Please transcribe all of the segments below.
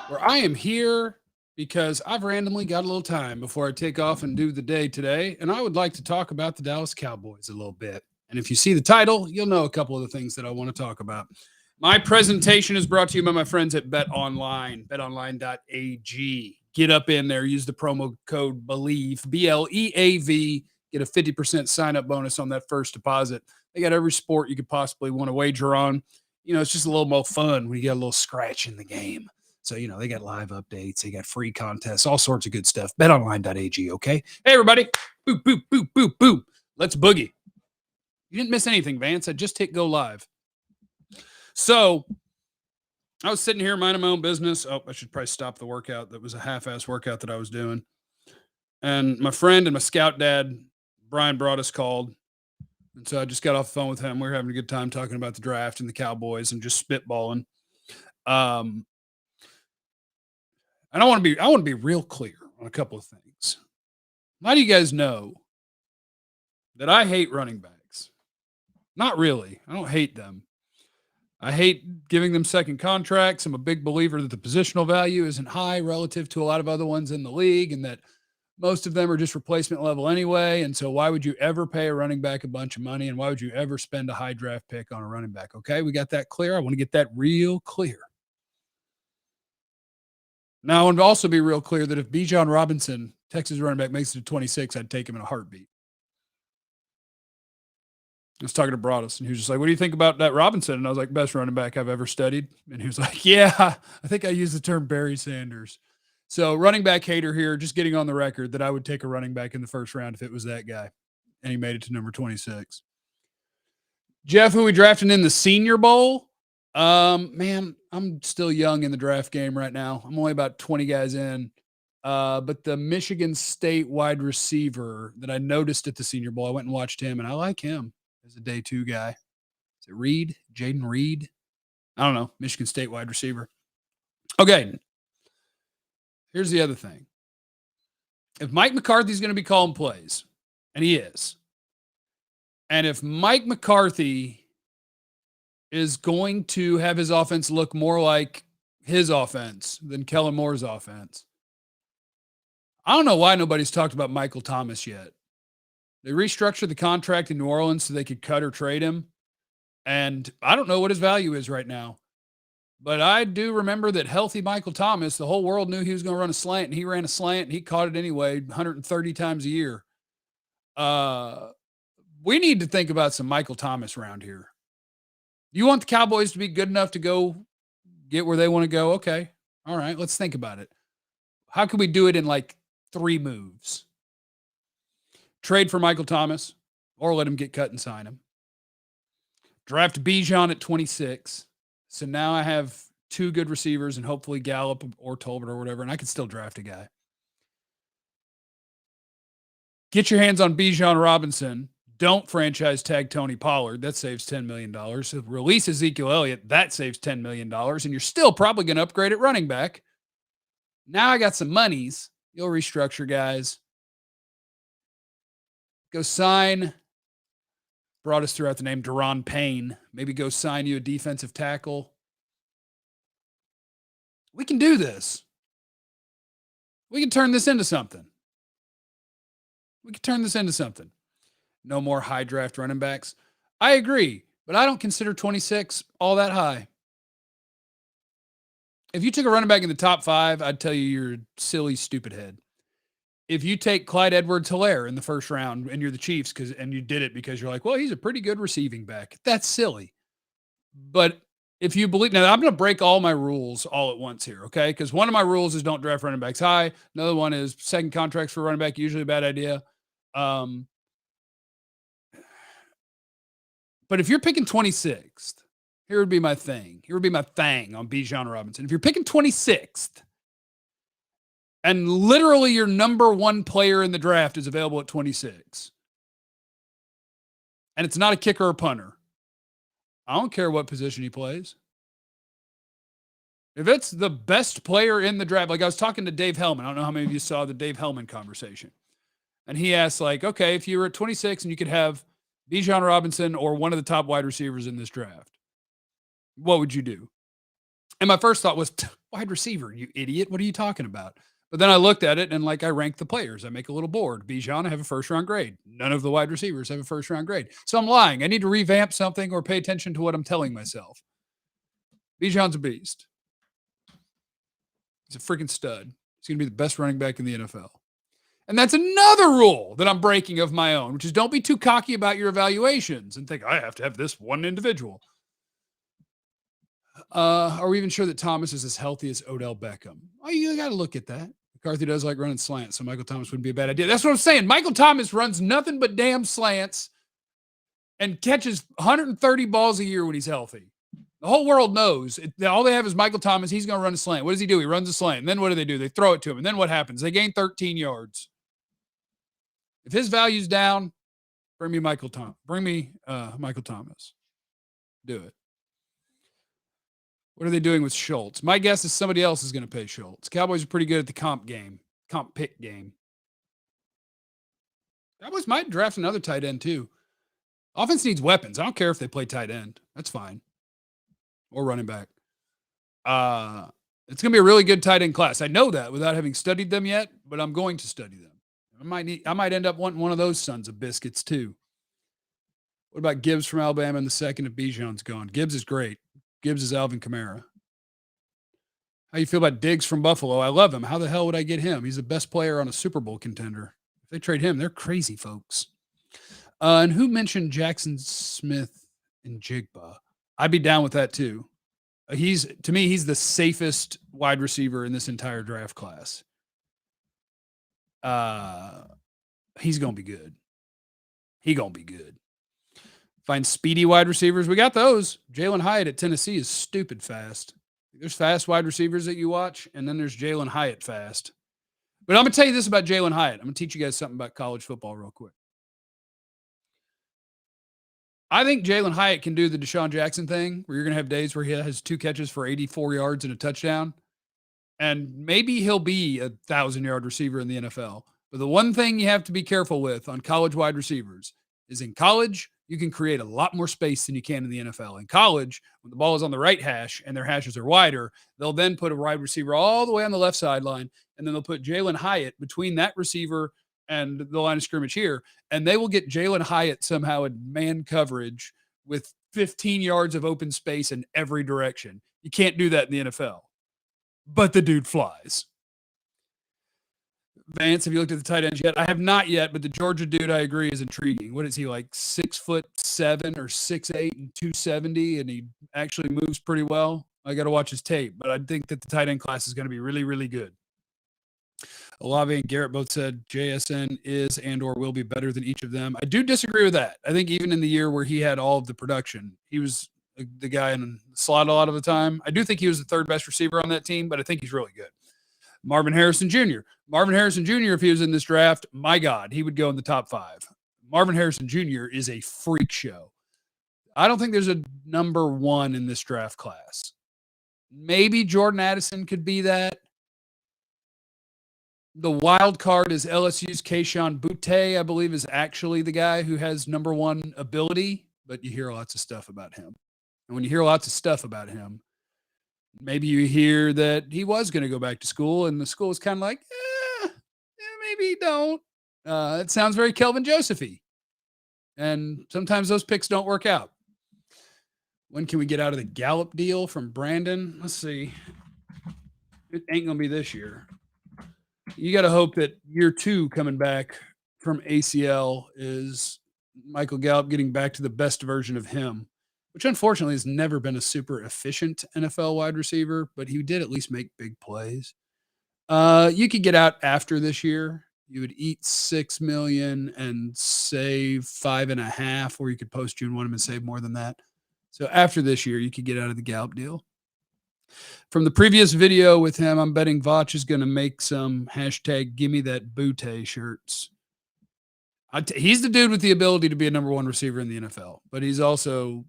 where I am here because I've randomly got a little time before I take off and do the day today, and I would like to talk about the Dallas Cowboys a little bit. And if you see the title, you'll know a couple of the things that I want to talk about. My presentation is brought to you by my friends at Bet Online, betonline.ag. Get up in there, use the promo code BELIEVE, BLEAV, get a 50% sign up bonus on that first deposit. They got every sport you could possibly want to wager on. It's just a little more fun when you get a little scratch in the game. So, they got live updates, they got free contests, all sorts of good stuff. BetOnline.ag, okay? Hey, everybody. Boop, boop, boop, boop, boop. Let's boogie. You didn't miss anything, Vance. I just hit go live. So, I was sitting here minding my own business. Oh, I should probably stop the workout. That was a half-ass workout that I was doing. And my friend and my scout dad, Brian Broadus, called. And so I just got off the phone with him. We were having a good time talking about the draft and the Cowboys and just spitballing. And I want to be real clear on a couple of things. How do you guys know that I hate running backs? Not really. I don't hate them. I hate giving them second contracts. I'm a big believer that the positional value isn't high relative to a lot of other ones in the league, and that most of them are just replacement level anyway. And so why would you ever pay a running back a bunch of money? And why would you ever spend a high draft pick on a running back? Okay, we got that clear. I want to get that real clear. Now, I want to also be real clear that if Bijan Robinson, Texas running back, makes it to 26, I'd take him in a heartbeat. I was talking to Broadus, and he was just like, what do you think about that Robinson? And I was like, best running back I've ever studied. And he was like, yeah, I think I used the term Barry Sanders. So running back hater here, just getting on the record that I would take a running back in the first round if it was that guy. And he made it to number 26. Jeff, who we drafted in the Senior Bowl? Man, I'm still young in the draft game right now. I'm only about 20 guys in. But the Michigan State wide receiver that I noticed at the Senior Bowl, I went and watched him, and I like him as a day two guy. Is it Reed? Jaden Reed? I don't know. Michigan State wide receiver. Okay. Here's the other thing. If Mike McCarthy's going to be calling plays, and he is, and if Mike McCarthy is going to have his offense look more like his offense than Kellen Moore's offense, I don't know why nobody's talked about Michael Thomas yet. They restructured the contract in New Orleans so they could cut or trade him. And I don't know what his value is right now. But I do remember that healthy Michael Thomas, the whole world knew he was going to run a slant, and he ran a slant, and he caught it anyway 130 times a year. We need to think about some Michael Thomas around here. You want the Cowboys to be good enough to go get where they want to go? Okay. All right, let's think about it. How can we do it in like 3 moves? Trade for Michael Thomas, or let him get cut and sign him. Draft Bijan at 26. So now I have 2 good receivers and hopefully Gallup or Tolbert or whatever, and I can still draft a guy. Get your hands on Bijan Robinson. Don't franchise tag Tony Pollard. That saves $10 million. So release Ezekiel Elliott. That saves $10 million. And you're still probably going to upgrade at running back. Now I got some monies. You'll restructure, guys. Go sign. Brought us throughout the name Daron Payne. Maybe go sign you a defensive tackle. We can do this. We can turn this into something. No more high draft running backs. I agree, but I don't consider 26 all that high. If you took a running back in the top 5, I'd tell you you're a silly, stupid head. If you take Clyde Edwards-Helaire in the first round and you're the Chiefs and you did it because you're like, well, he's a pretty good receiving back, that's silly. But if you believe, now I'm going to break all my rules all at once here, okay? Because one of my rules is don't draft running backs high. Another one is second contracts for running back, usually a bad idea. But if you're picking 26th, here would be my thing. Here would be my thing on Bijan Robinson. If you're picking 26th, and literally your number 1 player in the draft is available at 26, and it's not a kicker or punter, I don't care what position he plays. If it's the best player in the draft, like I was talking to Dave Hellman. I don't know how many of you saw the Dave Hellman conversation. And he asked, like, okay, if you were at 26 and you could have Bijan Robinson or one of the top wide receivers in this draft, what would you do? And my first thought was, Wide receiver, you idiot. What are you talking about? But then I looked at it and like I ranked the players. I make a little board. Bijan, I have a first round grade. None of the wide receivers have a first round grade. So I'm lying. I need to revamp something or pay attention to what I'm telling myself. Bijan's a beast. He's a freaking stud. He's going to be the best running back in the NFL. And that's another rule that I'm breaking of my own, which is don't be too cocky about your evaluations and think I have to have this one individual. Are we even sure that Thomas is as healthy as Odell Beckham? Oh, you got to look at that. McCarthy does like running slants, so Michael Thomas wouldn't be a bad idea. That's what I'm saying. Michael Thomas runs nothing but damn slants and catches 130 balls a year when he's healthy. The whole world knows. All they have is Michael Thomas. He's going to run a slant. What does he do? He runs a slant. And then what do? They throw it to him. And then what happens? They gain 13 yards. If his value's down, bring me Michael Thomas. Bring me Michael Thomas. Do it. What are they doing with Schultz? My guess is somebody else is going to pay Schultz. Cowboys are pretty good at the comp pick game. Cowboys might draft another tight end too. Offense needs weapons. I don't care if they play tight end. That's fine. Or running back. It's going to be a really good tight end class. I know that without having studied them yet, but I'm going to study them. I might end up wanting one of those sons of biscuits too. What about Gibbs from Alabama in the second if Bijan's gone? Gibbs is great. Gibbs is Alvin Kamara. How you feel about Diggs from Buffalo? I love him. How the hell would I get him? He's the best player on a Super Bowl contender. If they trade him, they're crazy, folks. And who mentioned Jackson Smith and Jigba? I'd be down with that too. To me, he's the safest wide receiver in this entire draft class. He's going to be good. Find speedy wide receivers. We got those. Jalen Hyatt at Tennessee is stupid fast. There's fast wide receivers that you watch, and then there's Jalen Hyatt fast. But I'm going to tell you this about Jalen Hyatt. I'm going to teach you guys something about college football real quick. I think Jalen Hyatt can do the Deshaun Jackson thing where you're going to have days where he has 2 catches for 84 yards and a touchdown. And maybe he'll be a 1,000-yard receiver in the NFL. But the one thing you have to be careful with on college wide receivers is in college, you can create a lot more space than you can in the NFL. In college, when the ball is on the right hash and their hashes are wider, they'll then put a wide receiver all the way on the left sideline, and then they'll put Jalen Hyatt between that receiver and the line of scrimmage here, and they will get Jalen Hyatt somehow in man coverage with 15 yards of open space in every direction. You can't do that in the NFL. But the dude flies. Vance, have you looked at the tight ends yet? I have not yet, but the Georgia dude, I agree, is intriguing. What is he, like 6'7" or 6'8" and 270, and he actually moves pretty well? I got to watch his tape, but I think that the tight end class is going to be really, really good. Olave and Garrett both said JSN is and or will be better than each of them. I do disagree with that. I think even in the year where he had all of the production, he was the guy in the slot a lot of the time. I do think he was the third best receiver on that team, but I think he's really good. Marvin Harrison Jr. If he was in this draft, my God, he would go in the top 5. Marvin Harrison Jr. is a freak show. I don't think there's a number 1 in this draft class. Maybe Jordan Addison could be that. The wild card is LSU's Kayshon Boutte, I believe, is actually the guy who has number 1 ability, but you hear lots of stuff about him. And when you hear lots of stuff about him, maybe you hear that he was going to go back to school, and the school is kind of like, maybe don't. It sounds very Kelvin Joseph-y. And sometimes those picks don't work out. When can we get out of the Gallup deal from Brandon? Let's see. It ain't going to be this year. You got to hope that year 2 coming back from ACL is Michael Gallup getting back to the best version of him, which unfortunately has never been a super efficient NFL wide receiver, but he did at least make big plays. You could get out after this year. You would eat $6 million and save $5.5 million, or you could post June 1 and save more than that. So after this year, you could get out of the Gallup deal. From the previous video with him, I'm betting Vach is going to make some hashtag gimme that Boutte shirts. He's the dude with the ability to be a number 1 receiver in the NFL, but he's also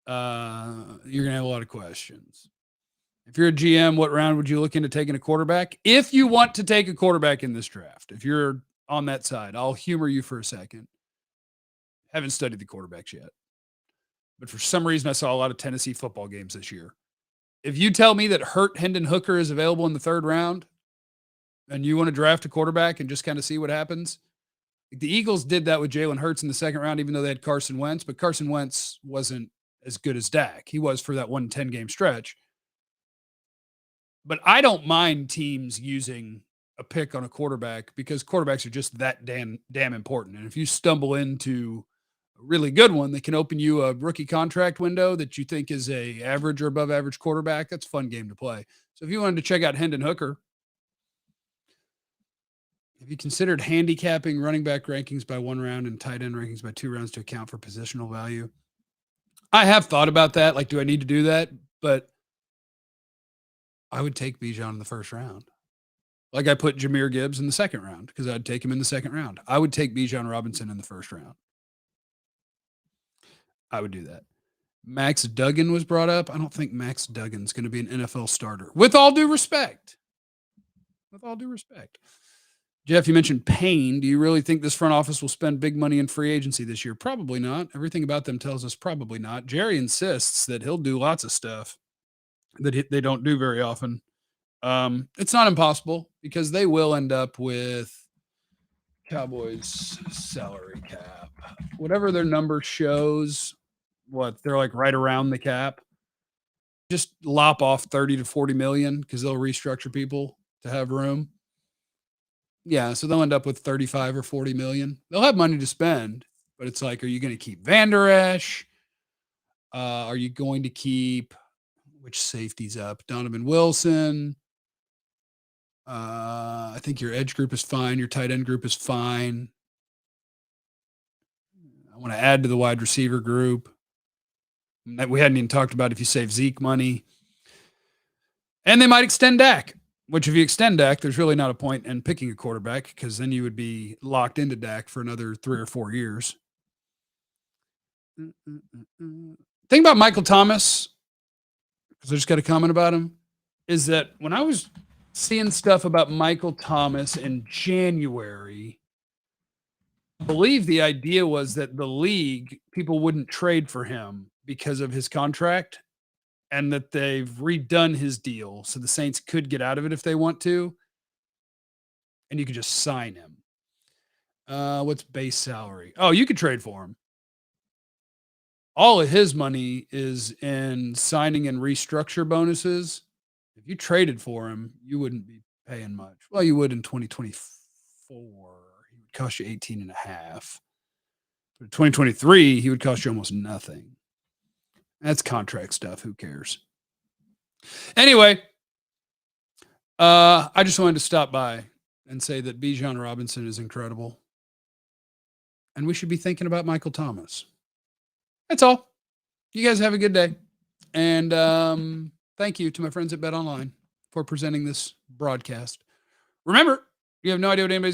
you're going to have a lot of questions. If you're a GM, what round would you look into taking a quarterback? If you want to take a quarterback in this draft, if you're on that side, I'll humor you for a second. Haven't studied the quarterbacks yet. But for some reason, I saw a lot of Tennessee football games this year. If you tell me that Hendon Hooker is available in the 3rd round and you want to draft a quarterback and just kind of see what happens, the Eagles did that with Jalen Hurts in the 2nd round, even though they had Carson Wentz, but Carson Wentz wasn't as good as Dak. He was for that 1 10-game stretch. But I don't mind teams using a pick on a quarterback because quarterbacks are just that damn important. And if you stumble into a really good one that can open you a rookie contract window that you think is a average or above average quarterback, that's a fun game to play. So if you wanted to check out Hendon Hooker, have you considered handicapping running back rankings by 1 round and tight end rankings by 2 rounds to account for positional value? I have thought about that. Like, do I need to do that? But I would take Bijan in the 1st round. Like I put Jahmyr Gibbs in the 2nd round because I'd take him in the 2nd round. I would take Bijan Robinson in the 1st round. I would do that. Max Duggan was brought up. I don't think Max Duggan's going to be an NFL starter. With all due respect. Jeff, you mentioned Payne. Do you really think this front office will spend big money in free agency this year? Probably not. Everything about them tells us probably not. Jerry insists that he'll do lots of stuff that they don't do very often. It's not impossible because they will end up with Cowboys salary cap. Whatever their number shows, they're like right around the cap. Just lop off 30 to 40 million because they'll restructure people to have room. Yeah, so they'll end up with 35 or 40 million. They'll have money to spend, but it's like, are you going to keep Van Der Esch? Are you going to keep which safety's up? Donovan Wilson. I think your edge group is fine. Your tight end group is fine. I want to add to the wide receiver group. We hadn't even talked about if you save Zeke money. And they might extend Dak, which if you extend Dak, there's really not a point in picking a quarterback because then you would be locked into Dak for another 3 or 4 years. Thing about Michael Thomas, because I just got a comment about him, is that when I was seeing stuff about Michael Thomas in January, I believe the idea was that the league, people wouldn't trade for him because of his contract and that they've redone his deal so the Saints could get out of it if they want to, and you could just sign him. What's base salary? Oh, you could trade for him. All of his money is in signing and restructure bonuses. If you traded for him, you wouldn't be paying much. Well, you would in 2024. He would cost you 18 and a half. But in 2023, he would cost you almost nothing. That's contract stuff. Who cares? Anyway, I just wanted to stop by and say that Bijan Robinson is incredible. And we should be thinking about Michael Thomas. That's all. You guys have a good day. And thank you to my friends at Bet Online for presenting this broadcast. Remember, you have no idea what anybody's